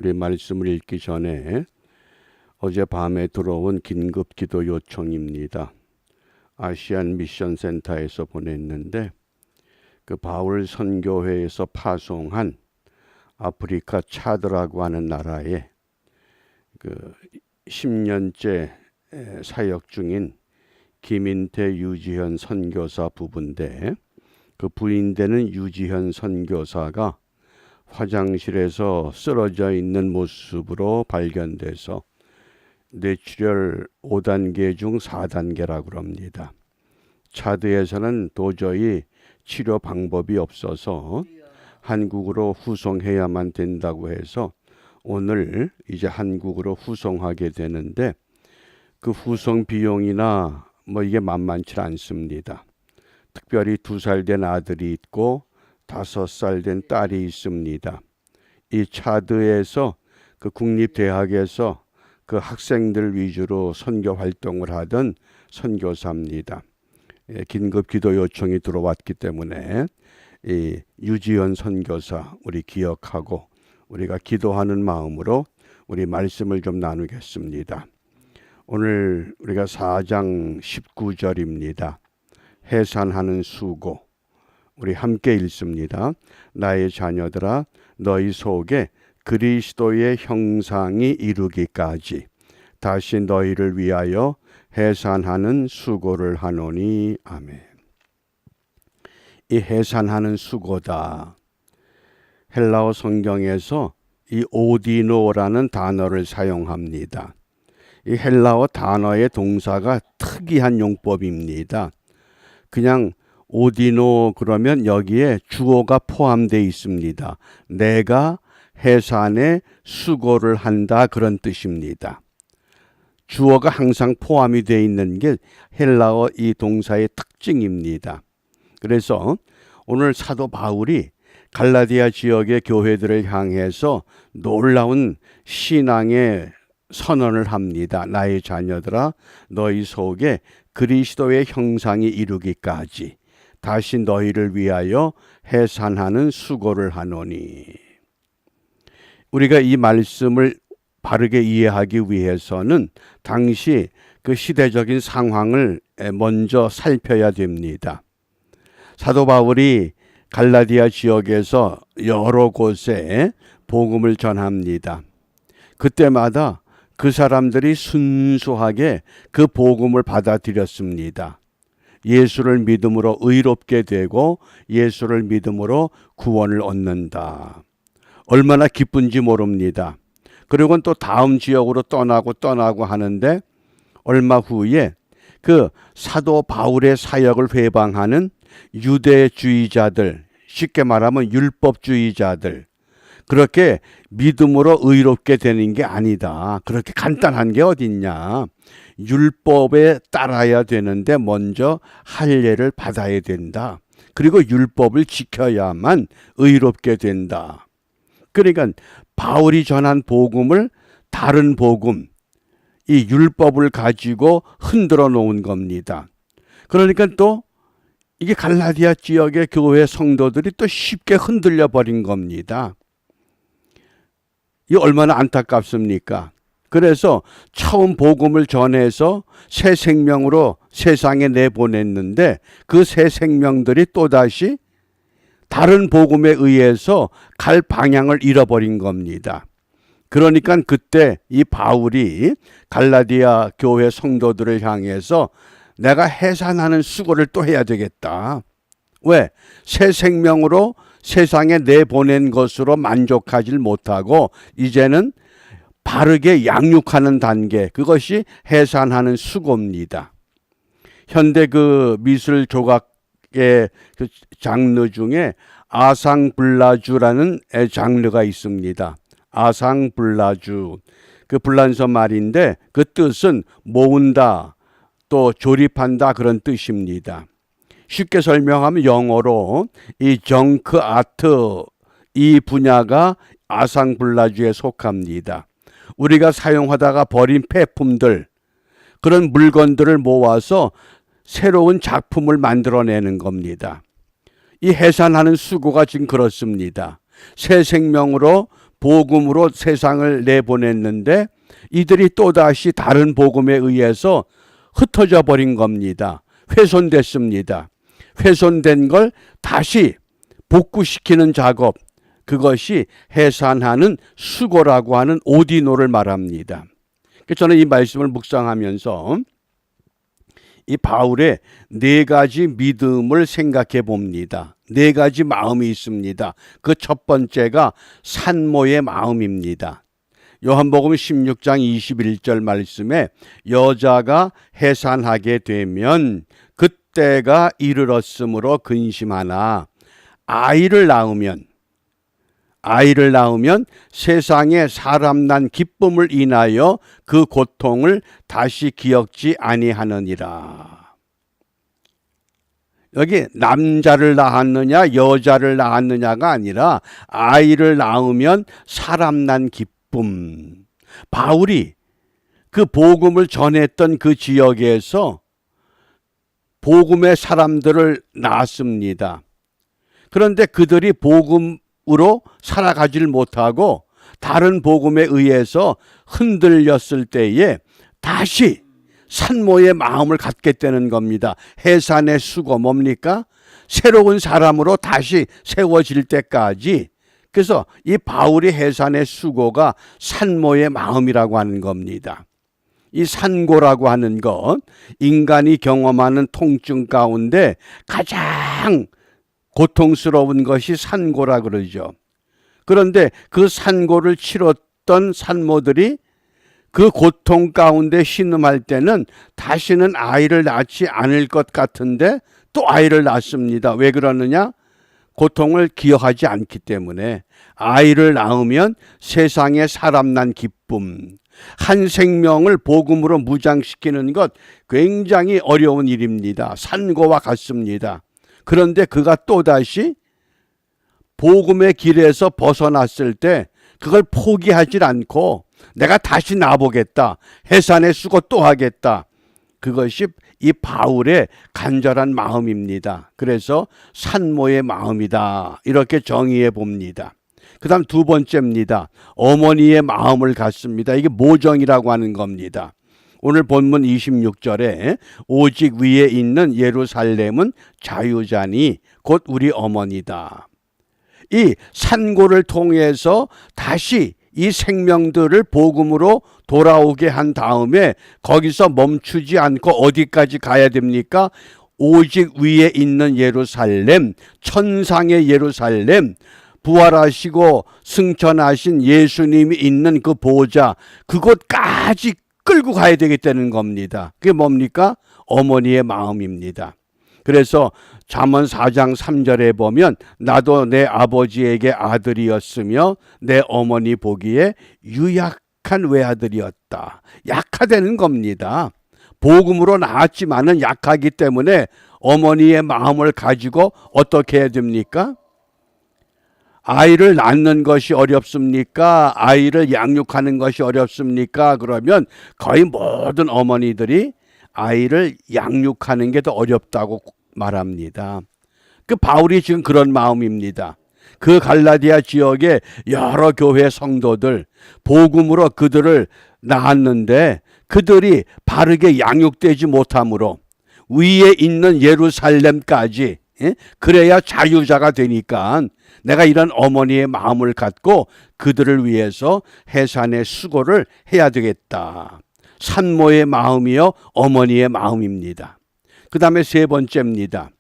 우리 말씀을 읽기 전에 어젯밤에 들어온 긴급 기도 요청입니다. 아시안 미션 센터에서 보냈는데 그 바울 선교회에서 파송한 아프리카 차드라고 하는 나라에 그 10년째 사역 중인 김인태 유지현 선교사 부부인데 그 부인되는 유지현 선교사가 화장실에서 쓰러져 있는 모습으로 발견돼서 뇌출혈 5단계 중 4단계라고 그럽니다. 차드에서는 도저히 치료 방법이 없어서 한국으로 후송해야만 된다고 해서 오늘 이제 한국으로 후송하게 되는데 그 후송 비용이나 이게 만만치 않습니다. 특별히 2살 된 아들이 있고 5살 된 딸이 있습니다. 이 차드에서 그 국립대학에서 그 학생들 위주로 선교 활동을 하던 선교사입니다. 긴급 기도 요청이 들어왔기 때문에 이 유지현 선교사 우리 기억하고 우리가 기도하는 마음으로 우리 말씀을 좀 나누겠습니다. 오늘 우리가 4장 19절입니다. 해산하는 수고. 우리 함께 읽습니다. 나의 자녀들아 너희 속에 그리스도의 형상이 이루기까지 다시 너희를 위하여 해산하는 수고를 하노니. 아멘. 이 해산하는 수고다. 헬라어 성경에서 이 오디노라는 단어를 사용합니다. 이 헬라어 단어의 동사가 특이한 용법입니다. 그냥 오디노 그러면 여기에 주어가 포함되어 있습니다. 내가 해산에 수고를 한다 그런 뜻입니다. 주어가 항상 포함이 되어 있는 게 헬라어 이 동사의 특징입니다. 그래서 오늘 사도 바울이 갈라디아 지역의 교회들을 향해서 놀라운 신앙의 선언을 합니다. 나의 자녀들아 너희 속에 그리스도의 형상이 이루기까지 다시 너희를 위하여 해산하는 수고를 하노니. 우리가 이 말씀을 바르게 이해하기 위해서는 당시 그 시대적인 상황을 먼저 살펴야 됩니다. 사도 바울이 갈라디아 지역에서 여러 곳에 복음을 전합니다. 그때마다 그 사람들이 순수하게 그 복음을 받아들였습니다. 예수를 믿음으로 의롭게 되고 예수를 믿음으로 구원을 얻는다. 얼마나 기쁜지 모릅니다. 그리고 또 다음 지역으로 떠나고 하는데 얼마 후에 그 사도 바울의 사역을 회방하는 유대주의자들, 쉽게 말하면 율법주의자들, 그렇게 믿음으로 의롭게 되는 게 아니다. 그렇게 간단한 게 어딨냐. 율법에 따라야 되는데 먼저 할례를 받아야 된다. 그리고 율법을 지켜야만 의롭게 된다. 그러니까 바울이 전한 복음을 다른 복음, 이 율법을 가지고 흔들어 놓은 겁니다. 그러니까 또 이게 갈라디아 지역의 교회 성도들이 또 쉽게 흔들려 버린 겁니다. 이 얼마나 안타깝습니까? 그래서 처음 복음을 전해서 새 생명으로 세상에 내보냈는데 그 새 생명들이 또다시 다른 복음에 의해서 갈 방향을 잃어버린 겁니다. 그러니까 그때 이 바울이 갈라디아 교회 성도들을 향해서 내가 해산하는 수고를 또 해야 되겠다. 왜? 새 생명으로 세상에 내보낸 것으로 만족하지 못하고 이제는 바르게 양육하는 단계, 그것이 해산하는 수고입니다. 현대 그 미술 조각의 그 장르 중에 아상블라주라는 장르가 있습니다. 아상블라주, 그 불란서 말인데 그 뜻은 모은다, 또 조립한다 그런 뜻입니다. 쉽게 설명하면 영어로 이 정크 아트 이 분야가 아상블라주에 속합니다. 우리가 사용하다가 버린 폐품들, 그런 물건들을 모아서 새로운 작품을 만들어내는 겁니다. 이 해산하는 수고가 지금 그렇습니다. 새 생명으로 복음으로 세상을 내보냈는데 이들이 또다시 다른 복음에 의해서 흩어져 버린 겁니다. 훼손됐습니다. 훼손된 걸 다시 복구시키는 작업, 그것이 해산하는 수고라고 하는 오디노를 말합니다. 저는 이 말씀을 묵상하면서 이 바울의 네 가지 믿음을 생각해 봅니다. 네 가지 마음이 있습니다. 그 첫 번째가 산모의 마음입니다. 요한복음 16장 21절 말씀에 여자가 해산하게 되면 그때가 이르렀으므로 근심하나 아이를 낳으면 세상에 사람 난 기쁨을 인하여 그 고통을 다시 기억지 아니하느니라. 여기 남자를 낳았느냐 여자를 낳았느냐가 아니라 아이를 낳으면 사람 난 기쁨. 바울이 그 복음을 전했던 그 지역에서 복음의 사람들을 낳았습니다. 그런데 그들이 복음으로 살아가질 못하고 다른 복음에 의해서 흔들렸을 때에 다시 산모의 마음을 갖게 되는 겁니다. 해산의 수고 뭡니까? 새로운 사람으로 다시 세워질 때까지. 그래서 이 바울의 해산의 수고가 산모의 마음이라고 하는 겁니다. 이 산고라고 하는 것, 인간이 경험하는 통증 가운데 가장 고통스러운 것이 산고라 그러죠. 그런데 그 산고를 치렀던 산모들이 그 고통 가운데 신음할 때는 다시는 아이를 낳지 않을 것 같은데 또 아이를 낳습니다. 왜 그러느냐? 고통을 기억하지 않기 때문에. 아이를 낳으면 세상에 사람 난 기쁨. 한 생명을 복음으로 무장시키는 것 굉장히 어려운 일입니다. 산고와 같습니다. 그런데 그가 또다시 복음의 길에서 벗어났을 때 그걸 포기하지 않고 내가 다시 나보겠다. 해산의 수고 또 하겠다. 그것이 이 바울의 간절한 마음입니다. 그래서 산모의 마음이다. 이렇게 정의해 봅니다. 그 다음 두 번째입니다. 어머니의 마음을 갖습니다. 이게 모정이라고 하는 겁니다. 오늘 본문 26절에 오직 위에 있는 예루살렘은 자유자니 곧 우리 어머니다. 이 산고를 통해서 다시 이 생명들을 복음으로 돌아오게 한 다음에 거기서 멈추지 않고 어디까지 가야 됩니까? 오직 위에 있는 예루살렘, 천상의 예루살렘, 부활하시고 승천하신 예수님이 있는 그 보좌, 그곳까지 끌고 가야 되겠다는 겁니다. 그게 뭡니까? 어머니의 마음입니다. 그래서 잠언 4장 3절에 보면 나도 내 아버지에게 아들이었으며 내 어머니 보기에 유약한 외아들이었다. 약하다는 겁니다. 복음으로 낳았지만은 약하기 때문에 어머니의 마음을 가지고 어떻게 해야 됩니까? 아이를 낳는 것이 어렵습니까? 아이를 양육하는 것이 어렵습니까? 그러면 거의 모든 어머니들이 아이를 양육하는 게 더 어렵다고 말합니다. 그 바울이 지금 그런 마음입니다. 그 갈라디아 지역의 여러 교회 성도들, 복음으로 그들을 낳았는데 그들이 바르게 양육되지 못함으로 위에 있는 예루살렘까지, 그래야 자유자가 되니까 내가 이런 어머니의 마음을 갖고 그들을 위해서 해산의 수고를 해야 되겠다. 산모의 마음이요 어머니의 마음입니다. 그 다음에 세 번째입니다.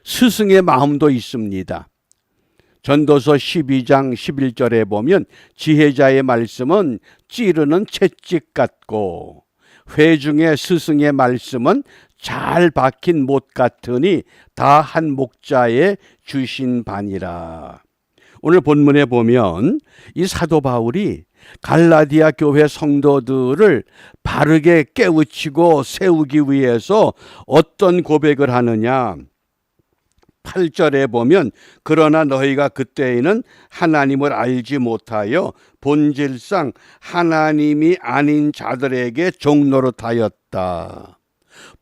스승의 마음도 있습니다. 전도서 12장 11절에 보면 지혜자의 말씀은 찌르는 채찍 같고 회중의 스승의 말씀은 잘 박힌 못 같으니 다 한 목자에 주신 바니라. 오늘 본문에 보면 이 사도 바울이 갈라디아 교회 성도들을 바르게 깨우치고 세우기 위해서 어떤 고백을 하느냐. 8절에 보면 그러나 너희가 그때에는 하나님을 알지 못하여 본질상 하나님이 아닌 자들에게 종노릇하였다.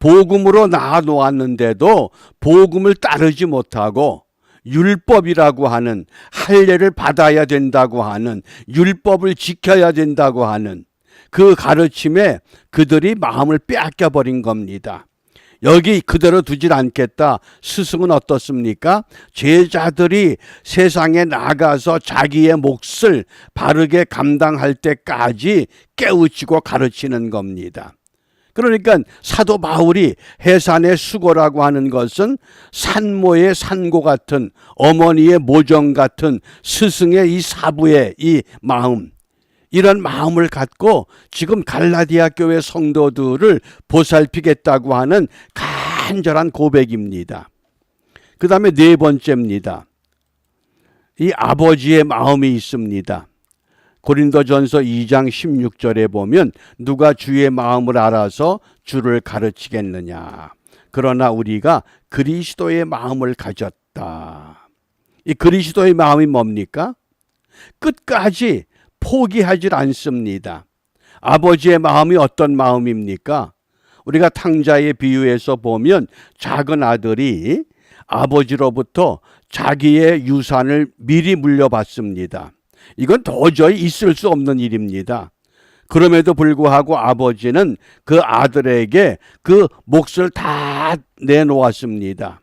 복음으로 낳아 놓았는데도 복음을 따르지 못하고 율법이라고 하는, 할례를 받아야 된다고 하는, 율법을 지켜야 된다고 하는 그 가르침에 그들이 마음을 빼앗겨버린 겁니다. 여기 그대로 두질 않겠다. 스승은 어떻습니까? 제자들이 세상에 나가서 자기의 몫을 바르게 감당할 때까지 깨우치고 가르치는 겁니다. 그러니까 사도 바울이 해산의 수고라고 하는 것은 산모의 산고 같은, 어머니의 모정 같은 스승의 이 사부의 이 마음, 이런 마음을 갖고 지금 갈라디아 교회 성도들을 보살피겠다고 하는 간절한 고백입니다. 그 다음에 네 번째입니다. 이 아버지의 마음이 있습니다. 고린도전서 2장 16절에 보면 누가 주의 마음을 알아서 주를 가르치겠느냐. 그러나 우리가 그리스도의 마음을 가졌다. 이 그리스도의 마음이 뭡니까? 끝까지 포기하지 않습니다. 아버지의 마음이 어떤 마음입니까? 우리가 탕자의 비유에서 보면 작은 아들이 아버지로부터 자기의 유산을 미리 물려받습니다. 이건 도저히 있을 수 없는 일입니다. 그럼에도 불구하고 아버지는 그 아들에게 그 몫을 다 내놓았습니다.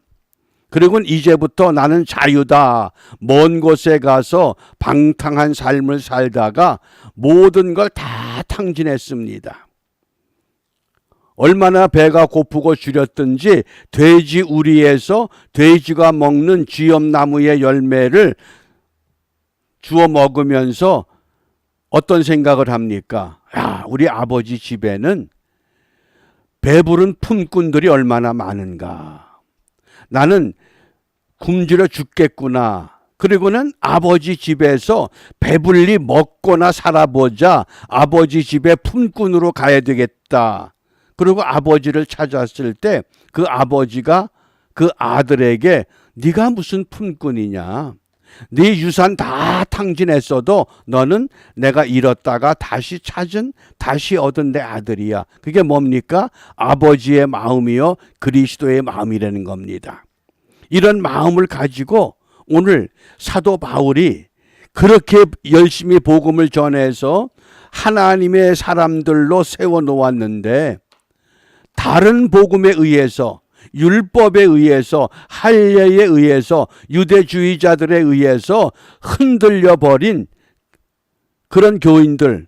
그리고 이제부터 나는 자유다. 먼 곳에 가서 방탕한 삶을 살다가 모든 걸 다 탕진했습니다. 얼마나 배가 고프고 주렸든지 돼지 우리에서 돼지가 먹는 쥐엄나무의 열매를 주워 먹으면서 어떤 생각을 합니까? 야, 우리 아버지 집에는 배부른 품꾼들이 얼마나 많은가. 나는 굶주려 죽겠구나. 그리고는 아버지 집에서 배불리 먹거나 살아보자. 아버지 집에 품꾼으로 가야 되겠다. 그리고 아버지를 찾았을 때 그 아버지가 그 아들에게 네가 무슨 품꾼이냐. 네 유산 다 탕진했어도 너는 내가 잃었다가 다시 찾은, 다시 얻은 내 아들이야. 그게 뭡니까? 아버지의 마음이요 그리스도의 마음이라는 겁니다. 이런 마음을 가지고 오늘 사도 바울이 그렇게 열심히 복음을 전해서 하나님의 사람들로 세워놓았는데 다른 복음에 의해서, 율법에 의해서, 할례에 의해서, 유대주의자들에 의해서 흔들려 버린 그런 교인들,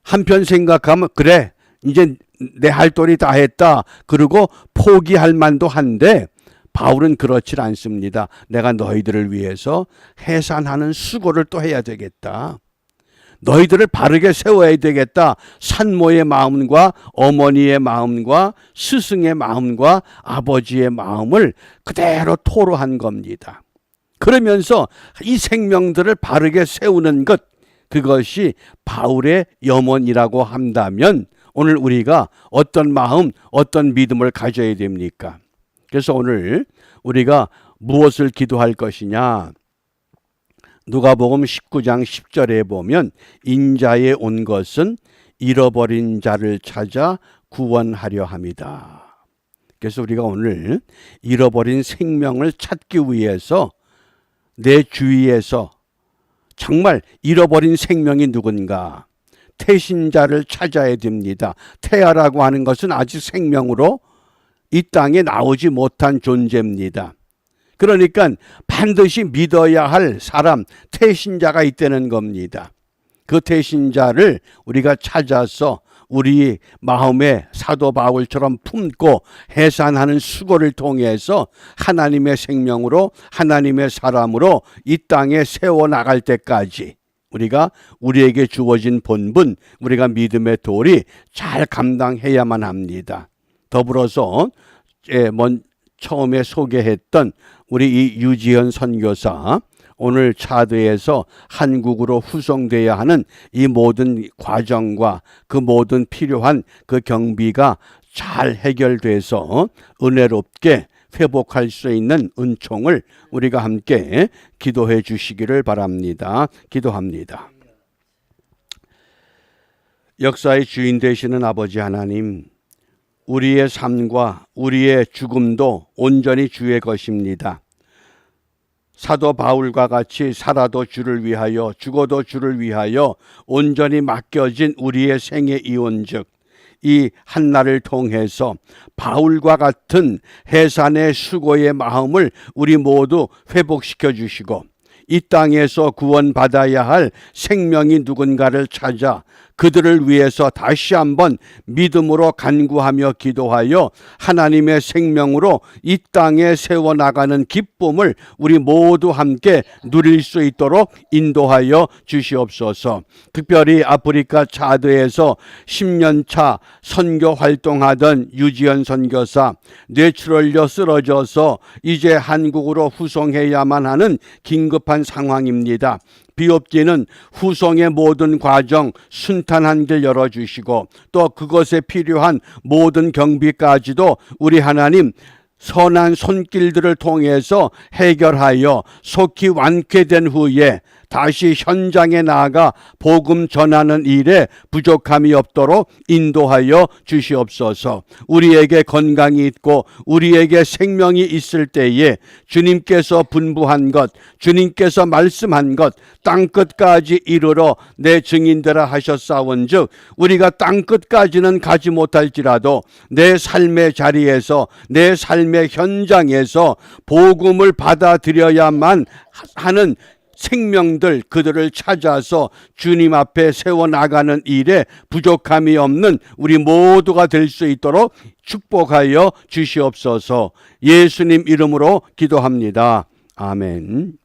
한편 생각하면 그래 이제 내 할 도리 다 했다. 그리고 포기할 만도 한데 바울은 그렇지 않습니다. 내가 너희들을 위해서 해산하는 수고를 또 해야 되겠다. 너희들을 바르게 세워야 되겠다. 산모의 마음과 어머니의 마음과 스승의 마음과 아버지의 마음을 그대로 토로한 겁니다. 그러면서 이 생명들을 바르게 세우는 것, 그것이 바울의 염원이라고 한다면 오늘 우리가 어떤 마음, 어떤 믿음을 가져야 됩니까? 그래서 오늘 우리가 무엇을 기도할 것이냐? 누가복음 19장 10절에 보면 인자에 온 것은 잃어버린 자를 찾아 구원하려 함이다. 그래서 우리가 오늘 잃어버린 생명을 찾기 위해서 내 주위에서 정말 잃어버린 생명이 누군가, 태신자를 찾아야 됩니다. 태아라고 하는 것은 아직 생명으로 이 땅에 나오지 못한 존재입니다. 그러니까 반드시 믿어야 할 사람, 태신자가 있다는 겁니다. 그 태신자를 우리가 찾아서 우리 마음에 사도 바울처럼 품고 해산하는 수고를 통해서 하나님의 생명으로, 하나님의 사람으로 이 땅에 세워나갈 때까지 우리가 우리에게 주어진 본분, 우리가 믿음의 도리 잘 감당해야만 합니다. 더불어서 처음에 소개했던 우리 이 유지현 선교사, 오늘 차드에서 한국으로 후송돼야 하는 이 모든 과정과 그 모든 필요한 그 경비가 잘 해결돼서 은혜롭게 회복할 수 있는 은총을 우리가 함께 기도해 주시기를 바랍니다. 기도합니다. 역사의 주인 되시는 아버지 하나님, 우리의 삶과 우리의 죽음도 온전히 주의 것입니다. 사도 바울과 같이 살아도 주를 위하여 죽어도 주를 위하여 온전히 맡겨진 우리의 생애 이온즉 이 한날을 통해서 바울과 같은 해산의 수고의 마음을 우리 모두 회복시켜 주시고 이 땅에서 구원받아야 할 생명이 누군가를 찾아 그들을 위해서 다시 한번 믿음으로 간구하며 기도하여 하나님의 생명으로 이 땅에 세워나가는 기쁨을 우리 모두 함께 누릴 수 있도록 인도하여 주시옵소서. 특별히 아프리카 차드에서 10년차 선교 활동하던 유지연 선교사 뇌출혈로 쓰러져서 이제 한국으로 후송해야만 하는 긴급한 상황입니다. 비옵지는 후송의 모든 과정 순탄한 길 열어주시고 또 그것에 필요한 모든 경비까지도 우리 하나님 선한 손길들을 통해서 해결하여 속히 완쾌된 후에 다시 현장에 나아가 복음 전하는 일에 부족함이 없도록 인도하여 주시옵소서. 우리에게 건강이 있고 우리에게 생명이 있을 때에 주님께서 분부한 것, 주님께서 말씀한 것 땅끝까지 이르러 내 증인되라 하셨사온즉 우리가 땅끝까지는 가지 못할지라도 내 삶의 자리에서 내 삶의 현장에서 복음을 받아들여야만 하는 생명들 그들을 찾아서 주님 앞에 세워나가는 일에 부족함이 없는 우리 모두가 될 수 있도록 축복하여 주시옵소서. 예수님 이름으로 기도합니다. 아멘.